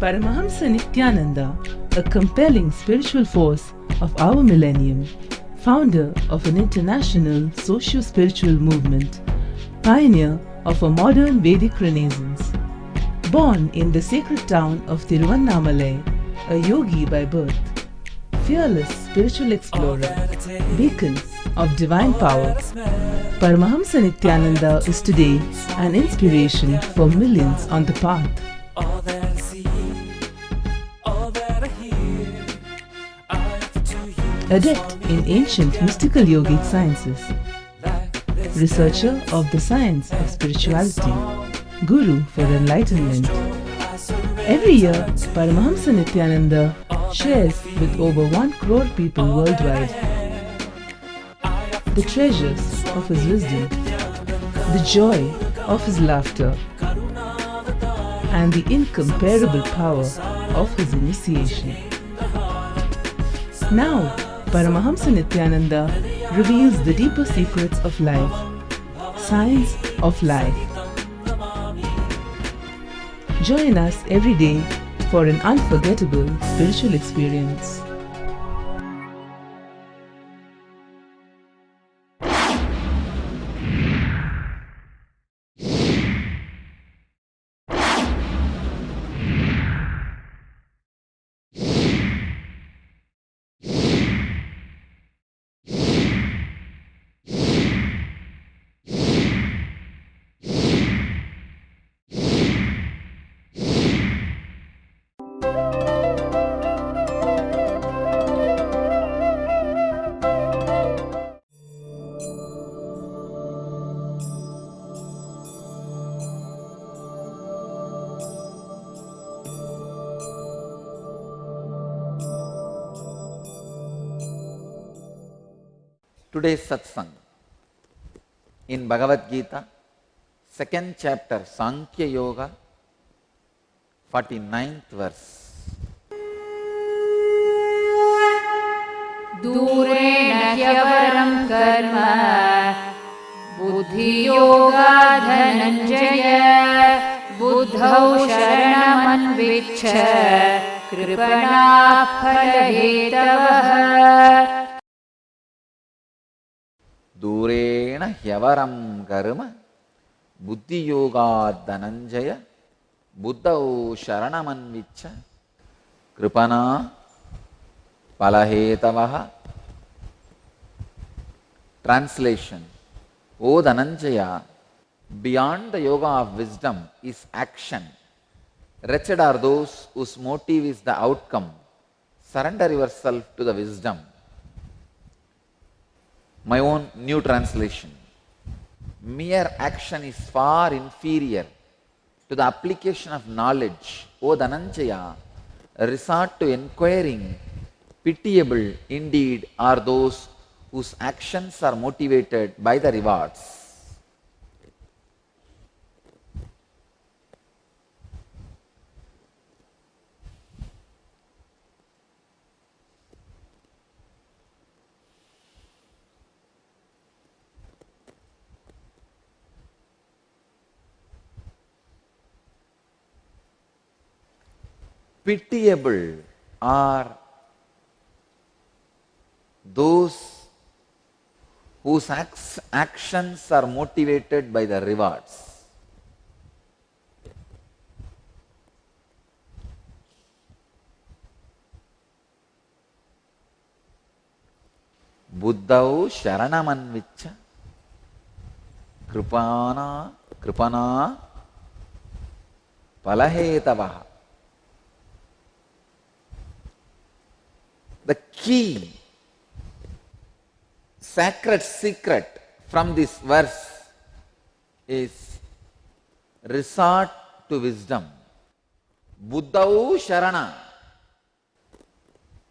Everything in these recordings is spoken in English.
Paramahamsa Nityananda, a compelling spiritual force of our millennium, founder of an international socio-spiritual movement, pioneer of a modern Vedic renaissance. Born in the sacred town of Tiruvannamalai, a yogi by birth, fearless spiritual explorer, beacon of divine power, Paramahamsa Nityananda is today an inspiration for millions on the path. Adept in ancient mystical yogic sciences, researcher of the science of spirituality, guru for enlightenment. Every year, Paramahamsa Nityananda shares with over 1 crore people worldwide the treasures of his wisdom, the joy of his laughter, and the incomparable power of his initiation. Now, Paramahamsa Nityananda reveals the deeper secrets of life, science of life. Join us every day for an unforgettable spiritual experience. Today's satsang in Bhagavad Gita, 2nd chapter, Sankhya Yoga, 49th verse. Dureena hyaparam karma buddhi yoga dhananjaya buddhau sharanamanvichcha kripana phalahetavaha. Durena hyavaram karma buddhi yoga dhananjaya buddhau sharanamanvichcha kripana palahetavaha. Translation: O Dhananjaya, beyond the yoga of wisdom is action. Wretched are those whose motive is the outcome. Surrender yourself to the wisdom. My own new translation: mere action is far inferior to the application of knowledge. O Dhananjaya, resort to inquiring. Pitiable indeed are those whose actions are motivated by the rewards. Pitiable are those whose actions are motivated by the rewards. Buddhau sharanamanvichcha kripana palahetavaha. The key, sacred secret from this verse is resort to wisdom. Buddhau sharana.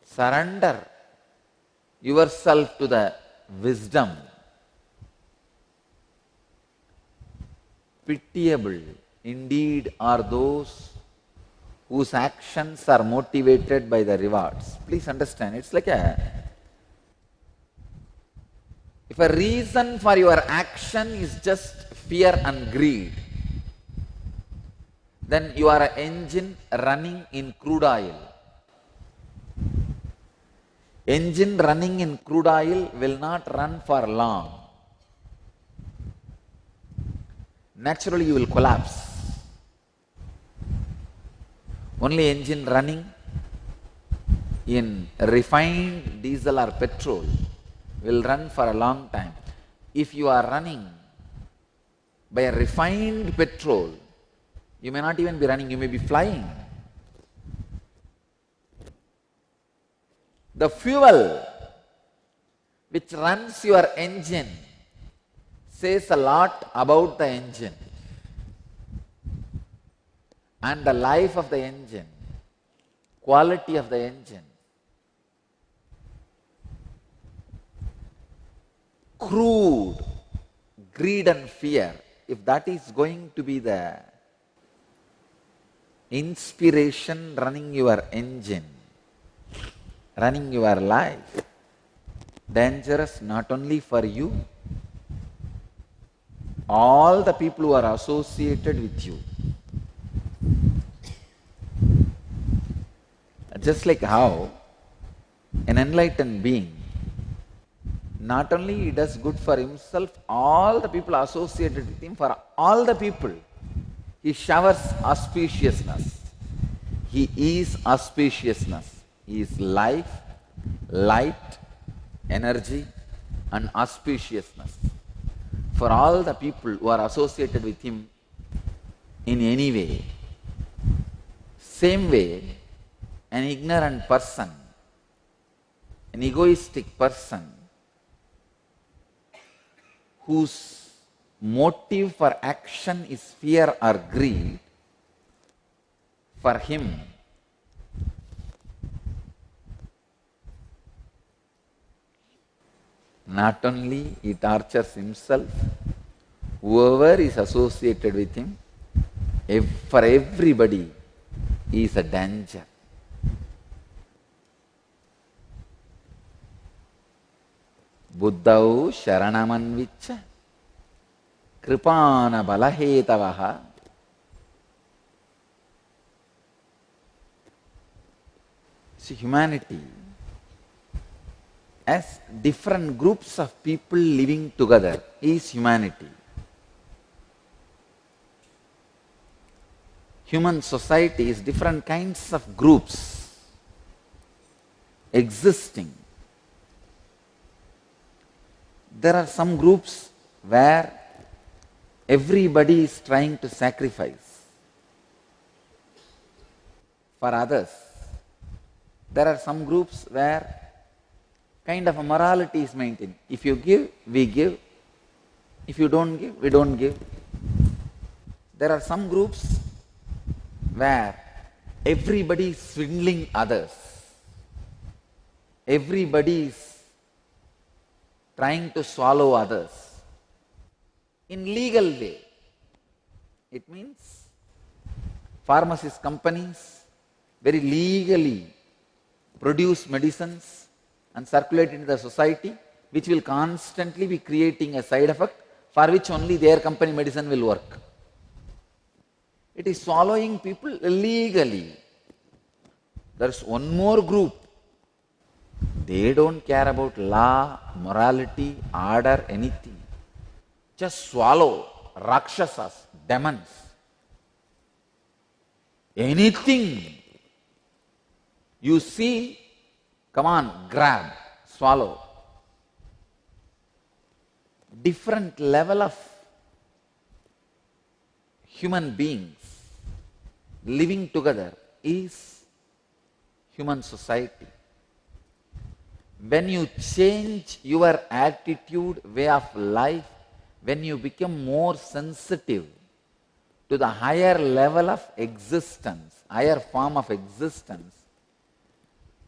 Surrender yourself to the wisdom. Pitiable indeed are those whose actions are motivated by the rewards. Please understand, it's like if a reason for your action is just fear and greed, then you are an engine running in crude oil. Engine running in crude oil will not run for long. Naturally you will collapse. Only engine running in refined diesel or petrol will run for a long time. If you are running by a refined petrol, you may not even be running, you may be flying. The fuel which runs your engine says a lot about the engine and the life of the engine, quality of the engine. Crude greed and fear, if that is going to be the inspiration running your engine, running your life, dangerous not only for you, all the people who are associated with you. Just like how an enlightened being, not only he does good for himself, all the people associated with him, for all the people, he showers auspiciousness. He is auspiciousness. He is life, light, energy and auspiciousness for all the people who are associated with him in any way. Same way, an ignorant person, an egoistic person, whose motive for action is fear or greed, for him not only he tortures himself, whoever is associated with him, for everybody he is a danger. Buddhau Sharanamanvicha Kripana Balahetavaha. See, humanity as different groups of people living together is humanity. Human society is different kinds of groups existing. There are some groups where everybody is trying to sacrifice for others. There are some groups where kind of a morality is maintained. If you give, we give. If you don't give, we don't give. There are some groups where everybody is swindling others. Everybody is trying to swallow others in legal way. It means pharmacist companies very legally produce medicines and circulate into the society, which will constantly be creating a side effect for which only their company medicine will work. It is swallowing people illegally. There is one more group. They don't care about law, morality, order, anything. Just swallow rakshasas, demons. Anything you see, come on, grab, swallow. Different level of human beings living together is human society. When you change your attitude, way of life, when you become more sensitive to the higher level of existence, higher form of existence,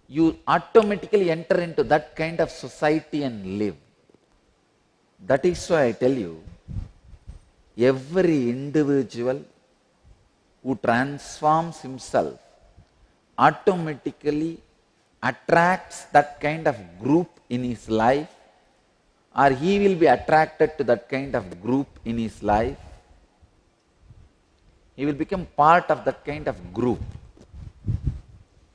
you automatically enter into that kind of society and live. That is why I tell you, every individual who transforms himself automatically attracts that kind of group in his life, or he will be attracted to that kind of group in his life. He will become part of that kind of group,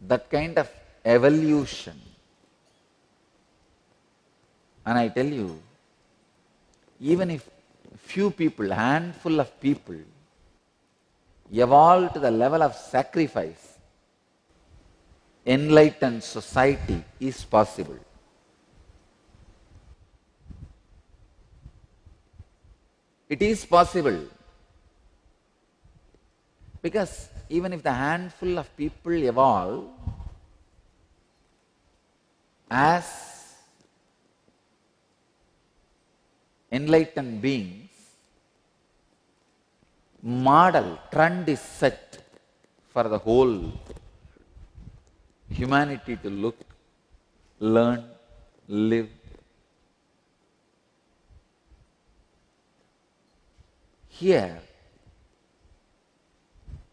that kind of evolution. And I tell you, even if few people, handful of people, evolve to the level of sacrifice, enlightened society is possible. It is possible. Because even if the handful of people evolve as enlightened beings, model, trend is set for the whole humanity to look, learn, live. Here,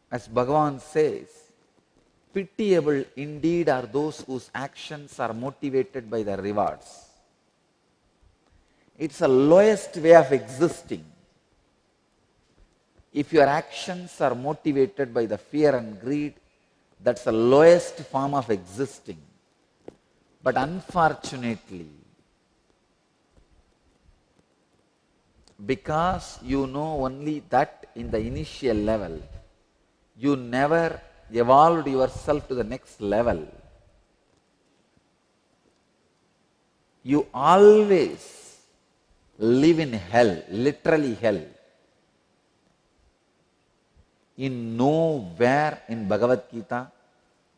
as Bhagavan says, pitiable indeed are those whose actions are motivated by the rewards. It's the lowest way of existing. If your actions are motivated by the fear and greed, that's the lowest form of existing. But unfortunately, because you know only that in the initial level, you never evolved yourself to the next level. You always live in hell, literally hell. In nowhere in Bhagavad Gita,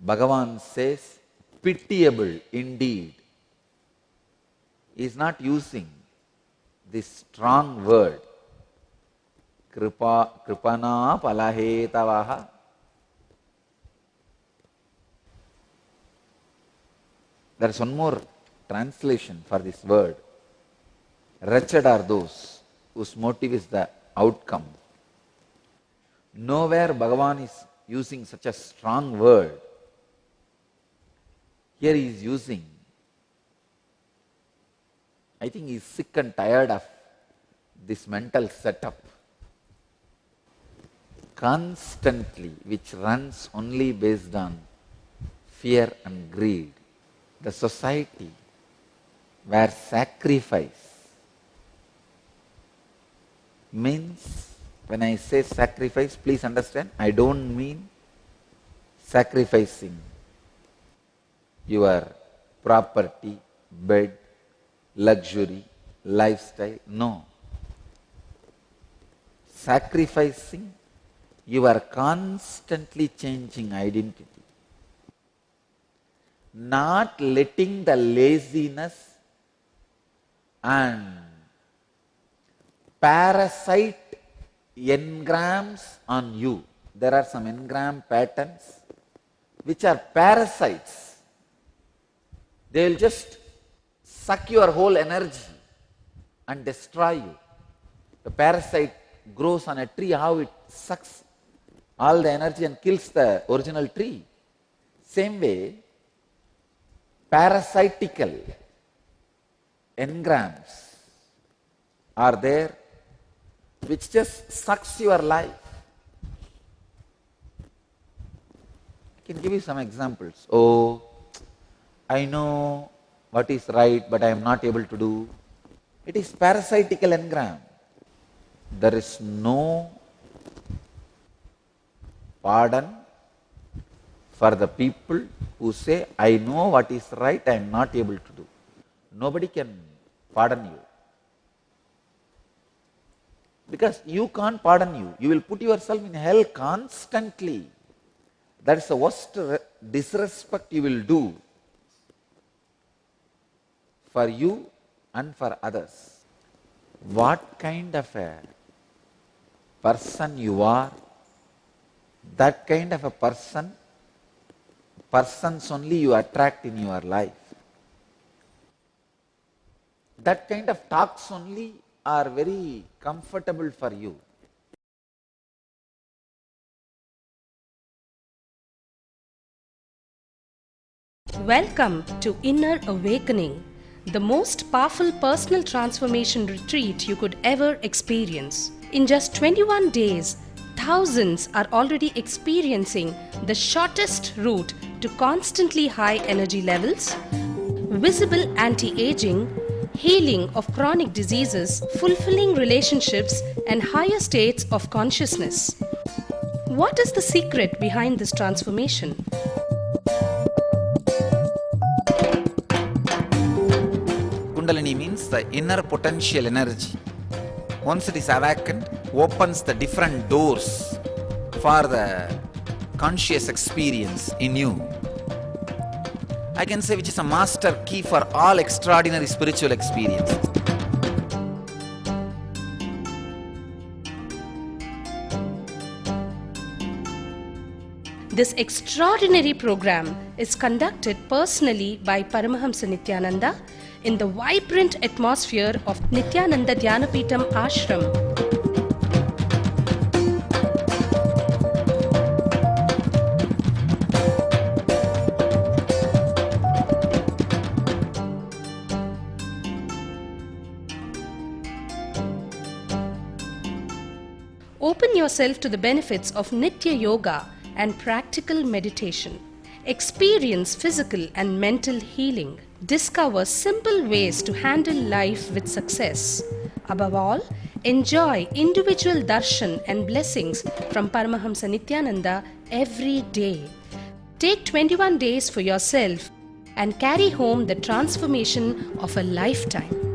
Bhagavan says, pitiable indeed. He is not using this strong word, kripana palahetavaha. There is one more translation for this word. Wretched are those whose motive is the outcome. Nowhere Bhagavan is using such a strong word. Here he is using, I think he is sick and tired of this mental setup. Constantly, which runs only based on fear and greed. The society where sacrifice means, when I say sacrifice, please understand, I don't mean sacrificing your property, bed, luxury, lifestyle. No. Sacrificing your constantly changing identity. Not letting the laziness and parasite engrams on you. There are some engram patterns which are parasites. They will just suck your whole energy and destroy you. The parasite grows on a tree, how it sucks all the energy and kills the original tree. Same way, parasitical engrams are there which just sucks your life. I can give you some examples. Oh, I know what is right, but I am not able to do. It is parasitical engram. There is no pardon for the people who say, I know what is right, I am not able to do. Nobody can pardon you. Because you can't pardon you. You will put yourself in hell constantly. That is the worst disrespect you will do for you and for others. What kind of a person you are, that kind of a persons only you attract in your life. That kind of talks only are very comfortable for you. Welcome to Inner Awakening, the most powerful personal transformation retreat you could ever experience. In just 21 days, thousands are already experiencing the shortest route to constantly high energy levels, visible anti-aging, healing of chronic diseases, fulfilling relationships, and higher states of consciousness. What is the secret behind this transformation? Kundalini means the inner potential energy. Once it is awakened, opens the different doors for the conscious experience in you. I can say which is a master key for all extraordinary spiritual experiences. This extraordinary program is conducted personally by Paramahamsa Nityananda in the vibrant atmosphere of Nityananda Dhyanapitham Ashram. Open yourself to the benefits of Nitya Yoga and practical meditation. Experience physical and mental healing. Discover simple ways to handle life with success. Above all, enjoy individual darshan and blessings from Paramahamsa Nityananda every day. Take 21 days for yourself and carry home the transformation of a lifetime.